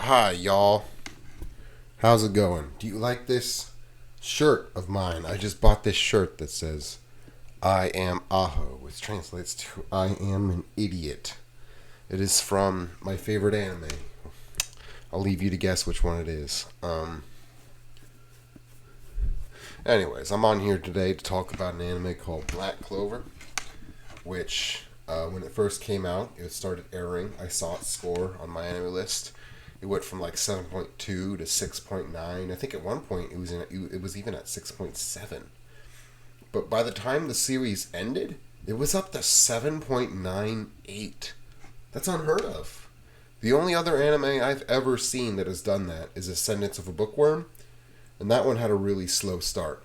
Hi, y'all. How's it going? Do you like this shirt of mine? I just bought this shirt that says, I am Aho, which translates to I am an idiot. It is from my favorite anime. I'll leave you to guess which one it is. Anyways, I'm on here today to talk about an anime called Black Clover, which, when it first came out, it started airing. I saw its score on my anime list. It went from like 7.2 to 6.9. I think at one point it was even at 6.7. But by the time the series ended, it was up to 7.98. That's unheard of. The only other anime I've ever seen that has done that is Ascendance of a Bookworm, and that one had a really slow start.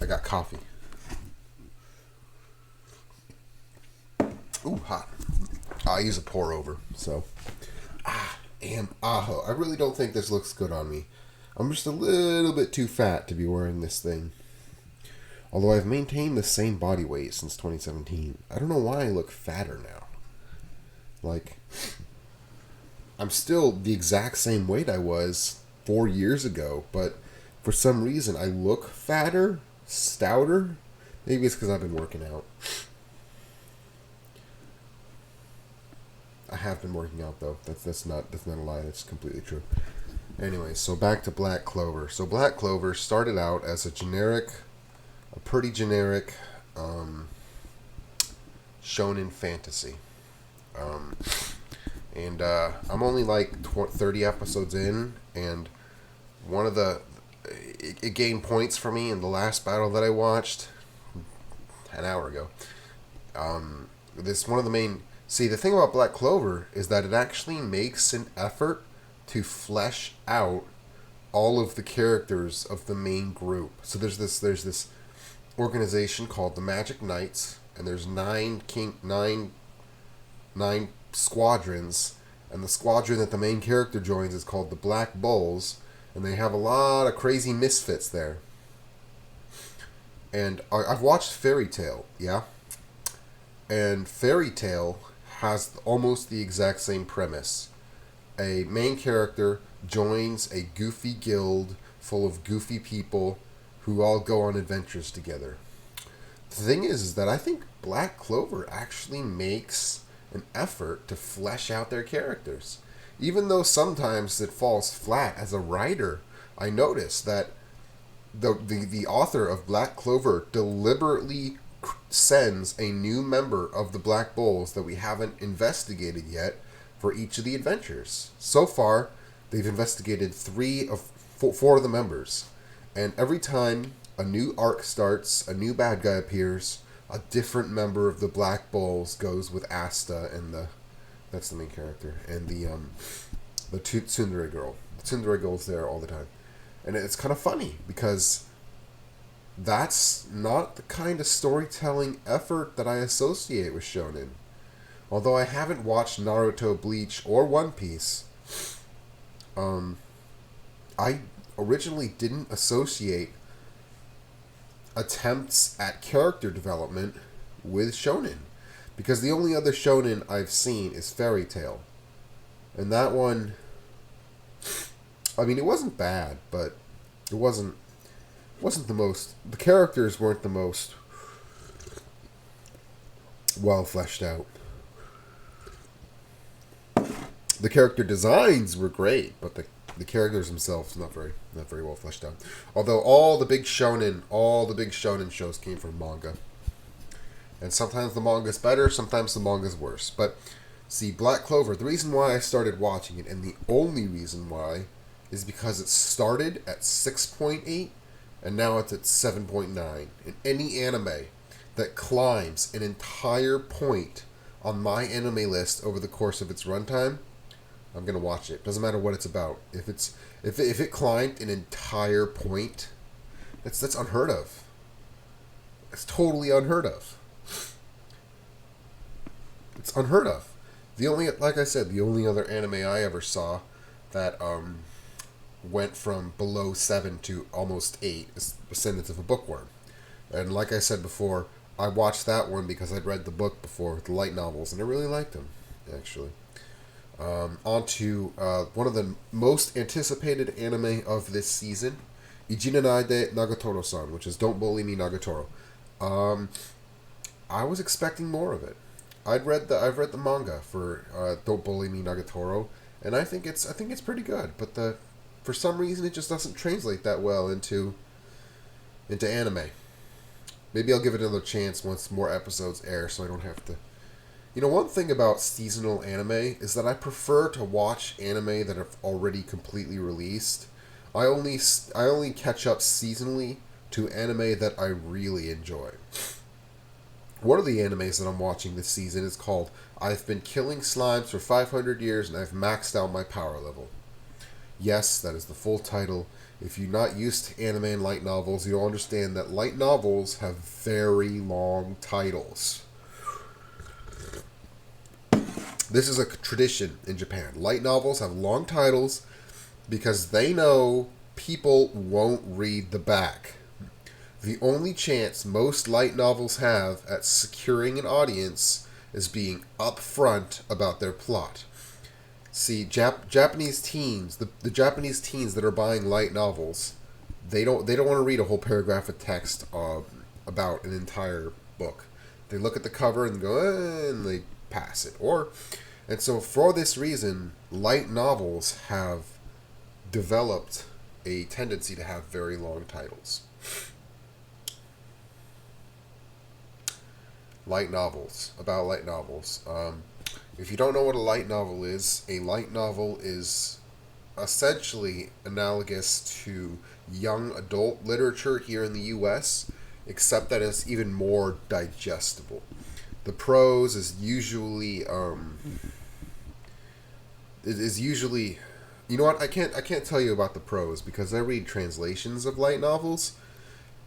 I got coffee. Ooh, hot. I use a pour over, so. Am Aho. I really don't think this looks good on me. I'm just a little bit too fat to be wearing this thing. Although I've maintained the same body weight since 2017. I don't know why I look fatter now. Like, I'm still the exact same weight I was 4 years ago, but for some reason I look fatter, stouter. Maybe it's because I've been working out. I have been working out though. That's not a lie. That's completely true. Anyway, so back to Black Clover. So Black Clover started out as a pretty generic shonen fantasy. And I'm only like 30 episodes in, and it gained points for me in the last battle that I watched an hour ago. This one of the main. See, the thing about Black Clover is that it actually makes an effort to flesh out all of the characters of the main group. So there's this organization called the Magic Knights, and there's nine squadrons, and the squadron that the main character joins is called the Black Bulls, and they have a lot of crazy misfits there. And I've watched Fairy Tail, yeah? And Fairy Tail has almost the exact same premise. A main character joins a goofy guild full of goofy people who all go on adventures together. The thing is that I think Black Clover actually makes an effort to flesh out their characters. Even though sometimes it falls flat as a writer, I notice that the author of Black Clover deliberately sends a new member of the Black Bulls that we haven't investigated yet for each of the adventures. So far, they've investigated four of the members. And every time a new arc starts, a new bad guy appears, a different member of the Black Bulls goes with Asta and that's the main character, and the tsundere girl. The tsundere girl's there all the time. And it's kind of funny because that's not the kind of storytelling effort that I associate with shonen. Although I haven't watched Naruto, Bleach, or One Piece, I originally didn't associate attempts at character development with shonen. Because the only other shonen I've seen is Fairy Tail. And that one, I mean, it wasn't bad, but it wasn't the most. The characters weren't the most well fleshed out. The character designs were great, but the characters themselves not very well fleshed out. Although all the big shonen shows came from manga, and sometimes the manga's better, sometimes the manga's worse. But see, Black Clover. The reason why I started watching it, and the only reason why, is because it started at 6.8. And now it's at 7.9. And any anime that climbs an entire point on my anime list over the course of its runtime, I'm gonna watch it. Doesn't matter what it's about. If it climbed an entire point, that's unheard of. It's totally unheard of. It's unheard of. Like I said, the only other anime I ever saw that went from below 7 to almost 8 is Ascendance of a Bookworm. And like I said before, I watched that one because I'd read the book before, the light novels, and I really liked them, actually. On to one of the most anticipated anime of this season, Ijinanai de Nagatoro-san, which is Don't Bully Me Nagatoro. I was expecting more of it. I've read the manga for Don't Bully Me Nagatoro, and I think it's pretty good. But for some reason it just doesn't translate that well into anime. Maybe I'll give it another chance once more episodes air, so I don't have to. You know, one thing about seasonal anime is that I prefer to watch anime that have already completely released. I only catch up seasonally to anime that I really enjoy. One of the animes that I'm watching this season is called I've Been Killing Slimes for 500 Years and I've Maxed Out My Power Level. Yes, that is the full title. If you're not used to anime and light novels, you'll understand that light novels have very long titles. This is a tradition in Japan. Light novels have long titles because they know people won't read the back. The only chance most light novels have at securing an audience is being upfront about their plot. See, Japanese teens, the Japanese teens that are buying light novels, they don't want to read a whole paragraph of text about an entire book. They look at the cover and go, and they pass it. And so for this reason, light novels have developed a tendency to have very long titles. Light novels. If you don't know what a light novel is essentially analogous to young adult literature here in the U.S., except that it's even more digestible. The prose is usually you know what, I can't tell you about the prose because I read translations of light novels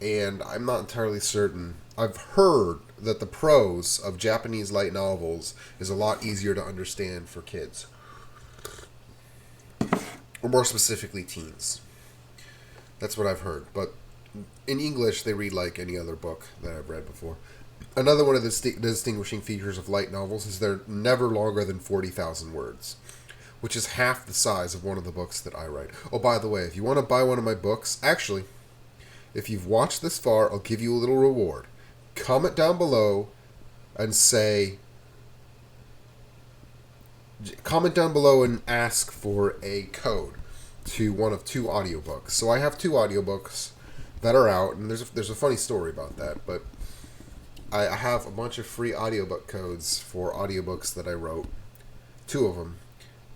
and I'm not entirely certain. I've heard that the prose of Japanese light novels is a lot easier to understand for kids. Or more specifically, teens. That's what I've heard. But in English, they read like any other book that I've read before. Another one of the distinguishing features of light novels is they're never longer than 40,000 words, which is half the size of one of the books that I write. Oh, by the way, if you want to buy one of my books, actually, if you've watched this far, I'll give you a little reward. Comment down below and ask for a code to one of 2 audiobooks. So I have 2 audiobooks that are out, and there's a funny story about that, but I have a bunch of free audiobook codes for audiobooks that I wrote, 2 of them.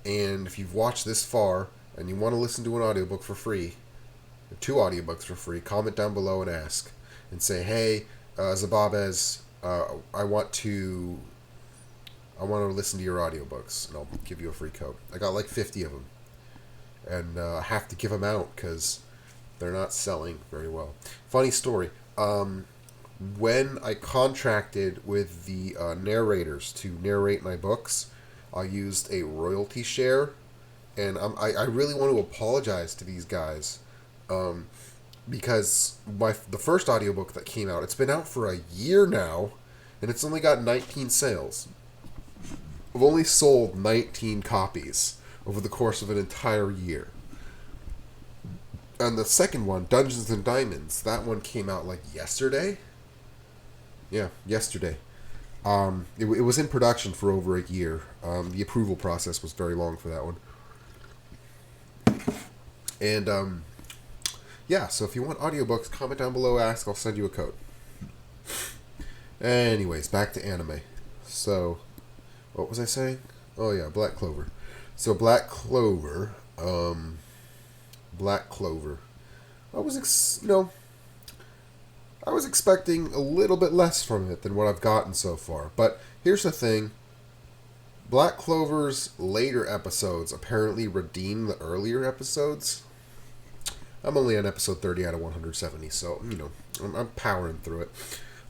And if you've watched this far and you want to listen to an audiobook for free, 2 audiobooks for free, comment down below and ask and say, hey, Zababez, I want to listen to your audiobooks, and I'll give you a free code. I got like 50 of them, and I have to give them out because they're not selling very well. Funny story. When I contracted with the narrators to narrate my books, I used a royalty share, and I really want to apologize to these guys. Because the first audiobook that came out, it's been out for a year now, and it's only got 19 sales. I've only sold 19 copies over the course of an entire year. And the second one, Dungeons and Diamonds, that one came out like yesterday. Yeah, yesterday. It was in production for over a year. The approval process was very long for that one. And yeah, so if you want audiobooks, comment down below, ask, I'll send you a code. Anyways, back to anime. So, what was I saying? Oh yeah, Black Clover. So Black Clover, I was expecting a little bit less from it than what I've gotten so far. But here's the thing. Black Clover's later episodes apparently redeem the earlier episodes. I'm only on episode 30 out of 170, so, I'm powering through it.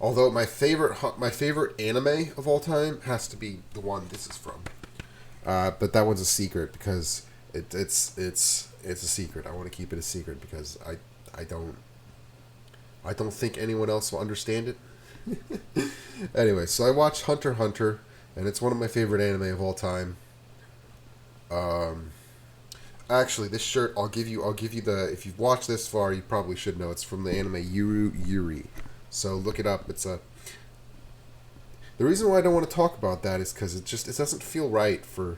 Although my favorite anime of all time has to be the one this is from. But that one's a secret because it's a secret. I want to keep it a secret because I don't think anyone else will understand it. Anyway, so I watched Hunter x Hunter, and it's one of my favorite anime of all time. Actually, this shirt, I'll give you the. If you've watched this far, you probably should know it's from the anime Yuri. So look it up. It's a. The reason why I don't want to talk about that is because it doesn't feel right for,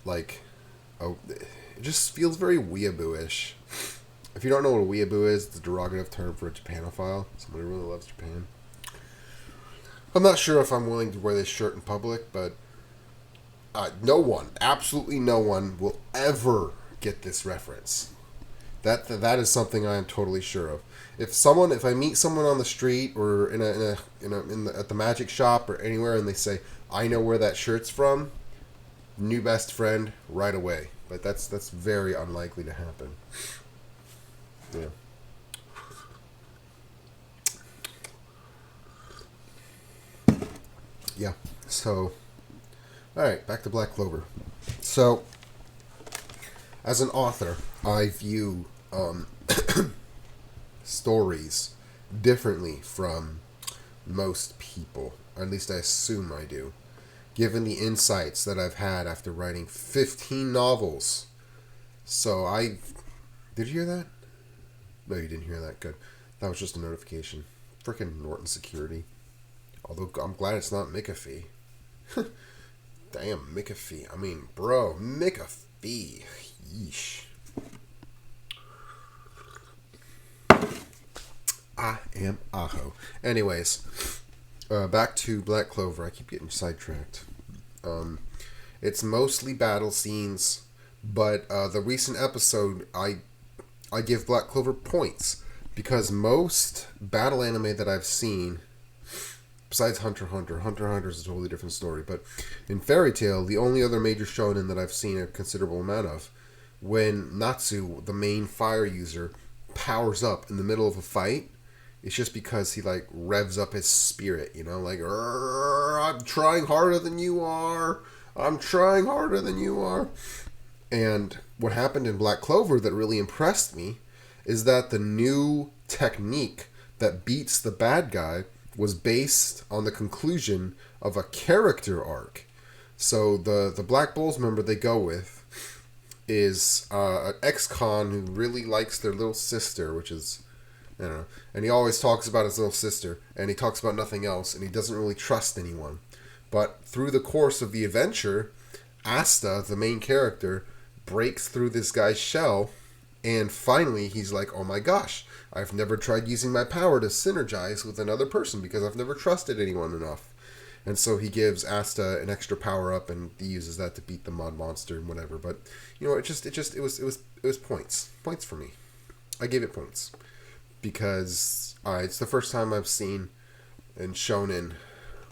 like, oh, it just feels very weeaboo-ish. If you don't know what a weeaboo is, it's a derogative term for a Japanophile. Somebody who really loves Japan. I'm not sure if I'm willing to wear this shirt in public, but no one, absolutely no one, will ever get this reference. That is something I am totally sure of. If I meet someone on the street or at the magic shop or anywhere and they say I know where that shirt's from, new best friend right away. But that's very unlikely to happen. Yeah. Yeah. So, all right, back to Black Clover. So, as an author, I view stories differently from most people. Or at least I assume I do. Given the insights that I've had after writing 15 novels. So I... Did you hear that? No, you didn't hear that. Good. That was just a notification. Frickin' Norton Security. Although I'm glad it's not McAfee. Damn, McAfee. I mean, bro, McAfee. Yeesh. I am Aho. Anyways, back to Black Clover. I keep getting sidetracked. It's mostly battle scenes, but the recent episode, I give Black Clover points because most battle anime that I've seen, besides Hunter x Hunter, Hunter x Hunter is a totally different story, but in Fairy Tail, the only other major shonen that I've seen a considerable amount of, when Natsu, the main fire user, powers up in the middle of a fight, it's just because he like revs up his spirit, you know, like I'm trying harder than you are. I'm trying harder than you are. And what happened in Black Clover that really impressed me is that the new technique that beats the bad guy was based on the conclusion of a character arc. So the Black Bulls member they go with is an ex-con who really likes their little sister, which is, I don't know, and he always talks about his little sister, and he talks about nothing else, and he doesn't really trust anyone. But through the course of the adventure, Asta, the main character, breaks through this guy's shell, and finally he's like, oh my gosh, I've never tried using my power to synergize with another person because I've never trusted anyone enough. And so he gives Asta an extra power up, and he uses that to beat the mud monster and whatever. But you know, it was points for me. I gave it points because it's the first time I've seen in shonen,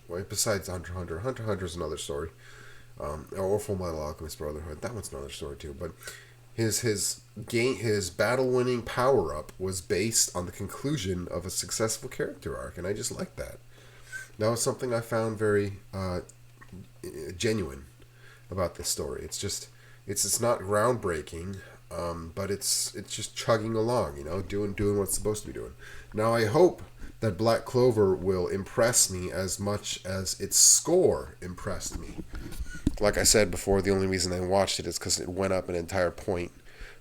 well, besides Hunter x Hunter. Hunter x Hunter is another story, or Full Metal Alchemist Brotherhood. That one's another story too. But his battle winning power up was based on the conclusion of a successful character arc, and I just like that. That was something I found very genuine about this story. It's not groundbreaking, but it's just chugging along, you know, doing what it's supposed to be doing. Now I hope that Black Clover will impress me as much as its score impressed me. Like I said before, the only reason I watched it is because it went up an entire point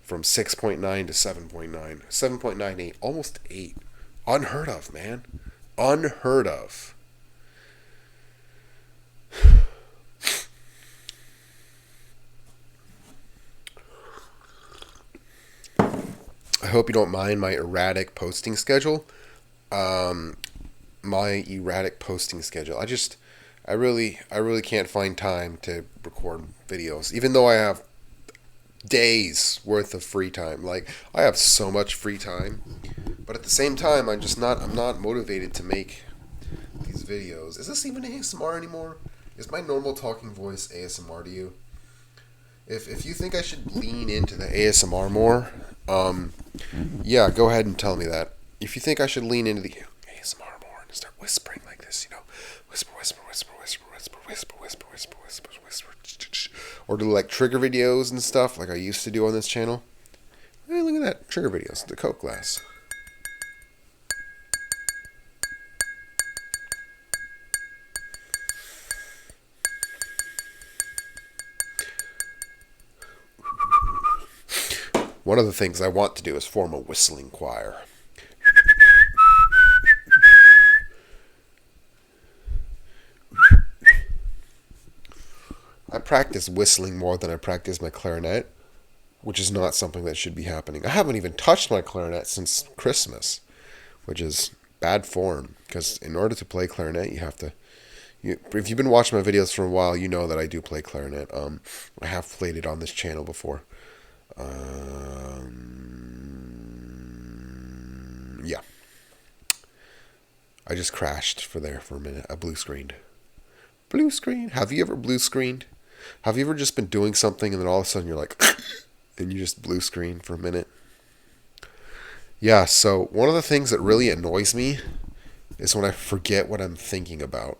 from 6.9 to 7.9. 7.98, almost 8. Unheard of, man. Unheard of. I hope you don't mind my erratic posting schedule. My erratic posting schedule. I really can't find time to record videos, even though I have days worth of free time. Like, I have so much free time, but at the same time, I'm not motivated to make these videos. Is this even ASMR anymore? Is my normal talking voice ASMR to you? If you think I should lean into the ASMR more, yeah, go ahead and tell me that. If you think I should lean into the ASMR more and start whispering like this, you know, whisper, whisper, whisper, whisper, whisper, whisper, whisper, whisper, whisper, whisper, or do like trigger videos and stuff like I used to do on this channel. Hey, look at that, trigger videos, the Coke glass. One of the things I want to do is form a whistling choir. I practice whistling more than I practice my clarinet, which is not something that should be happening. I haven't even touched my clarinet since Christmas, which is bad form, because in order to play clarinet, you have to... if you've been watching my videos for a while, you know that I do play clarinet. I have played it on this channel before. Yeah. I just crashed for a minute. I blue screened. Blue screen. Have you ever blue screened? Have you ever just been doing something and then all of a sudden you're like, and you just blue screen for a minute? Yeah, so one of the things that really annoys me is when I forget what I'm thinking about.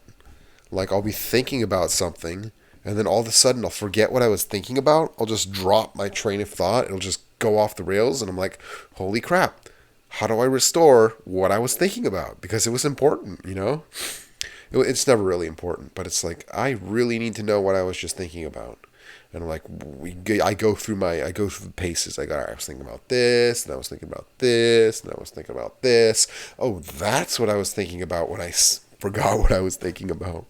Like, I'll be thinking about something, and then all of a sudden I'll forget what I was thinking about. I'll just drop my train of thought. It'll just go off the rails, and I'm like, holy crap. How do I restore what I was thinking about? Because it was important, you know? It's never really important, but it's like, I really need to know what I was just thinking about. And I'm like, I go through the paces. I was thinking about this, and I was thinking about this, and I was thinking about this. Oh, that's what I was thinking about when I forgot what I was thinking about.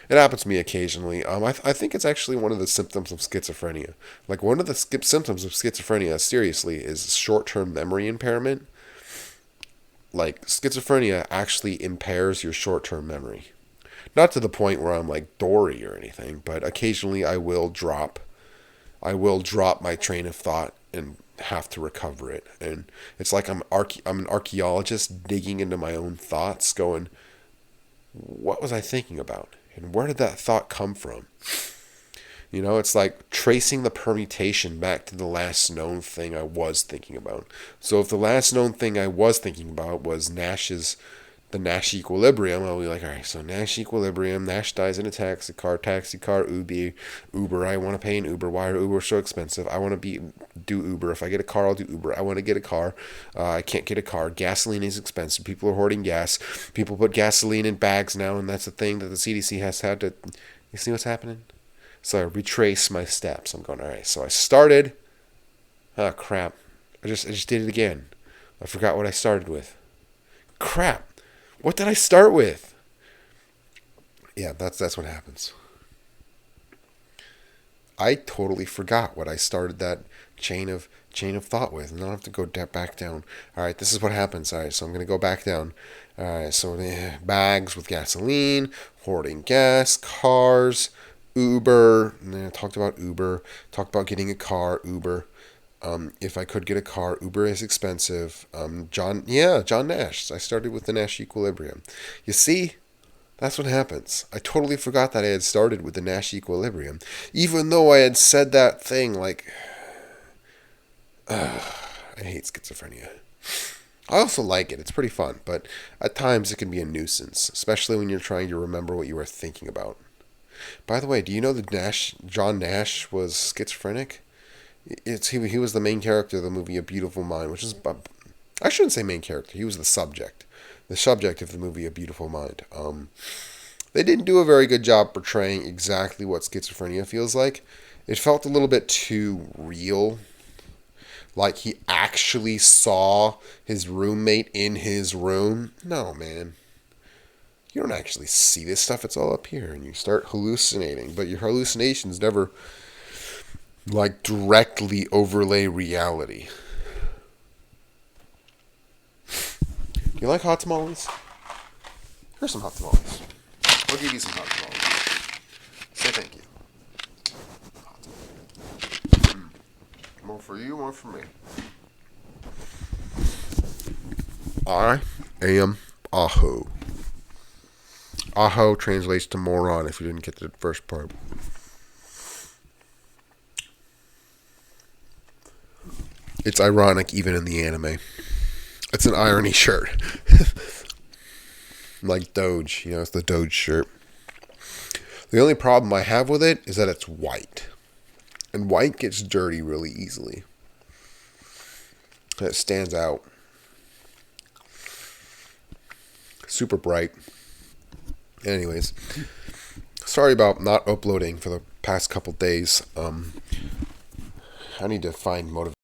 It happens to me occasionally. I think it's actually one of the symptoms of schizophrenia. Like, one of the symptoms of schizophrenia, seriously, is short-term memory impairment. Like, schizophrenia actually impairs your short-term memory. Not to the point where I'm like Dory or anything, but occasionally I will drop my train of thought and have to recover it. And it's like I'm an archaeologist digging into my own thoughts, going, what was I thinking about? And where did that thought come from? You know, it's like tracing the permutation back to the last known thing I was thinking about. So if the last known thing I was thinking about was the Nash equilibrium, I'll be like, all right, so Nash equilibrium, Nash dies in a taxi car, Uber, I want to pay an Uber. Why are Uber so expensive? I want to do Uber. If I get a car, I'll do Uber. I want to get a car. I can't get a car. Gasoline is expensive. People are hoarding gas. People put gasoline in bags now, and that's a thing that the CDC has had to... You see what's happening? So I retrace my steps. I'm going, all right, so I started... Oh, crap. I just did it again. I forgot what I started with. Crap. What did I start with? Yeah, that's what happens. I totally forgot what I started that chain of thought with, and I'll have to go back down. All right, this is what happens. All right, so I'm going to go back down. All right, so bags with gasoline, hoarding gas, cars, Uber. And then I talked about Uber. Talked about getting a car, Uber. If I could get a car, Uber is expensive. John Nash. I started with the Nash equilibrium. You see, that's what happens. I totally forgot that I had started with the Nash equilibrium, even though I had said that thing like, I hate schizophrenia. I also like it. It's pretty fun, but at times it can be a nuisance, especially when you're trying to remember what you were thinking about. By the way, do you know that John Nash was schizophrenic? He was the main character of the movie A Beautiful Mind, which is... I shouldn't say main character. He was the subject. The subject of the movie A Beautiful Mind. They didn't do a very good job portraying exactly what schizophrenia feels like. It felt a little bit too real. Like he actually saw his roommate in his room. No, man. You don't actually see this stuff. It's all up here. And you start hallucinating. But your hallucinations never... like directly overlay reality. You like hot tamales? Here's some hot tamales. I'll give you some hot tamales. Say thank you. One for you, one for me. I am Aho. Aho translates to moron if you didn't get the first part. It's ironic even in the anime. It's an irony shirt. Like Doge, it's the Doge shirt. The only problem I have with it is that it's white. And white gets dirty really easily. It stands out. Super bright. Anyways, sorry about not uploading for the past couple days. I need to find motivation.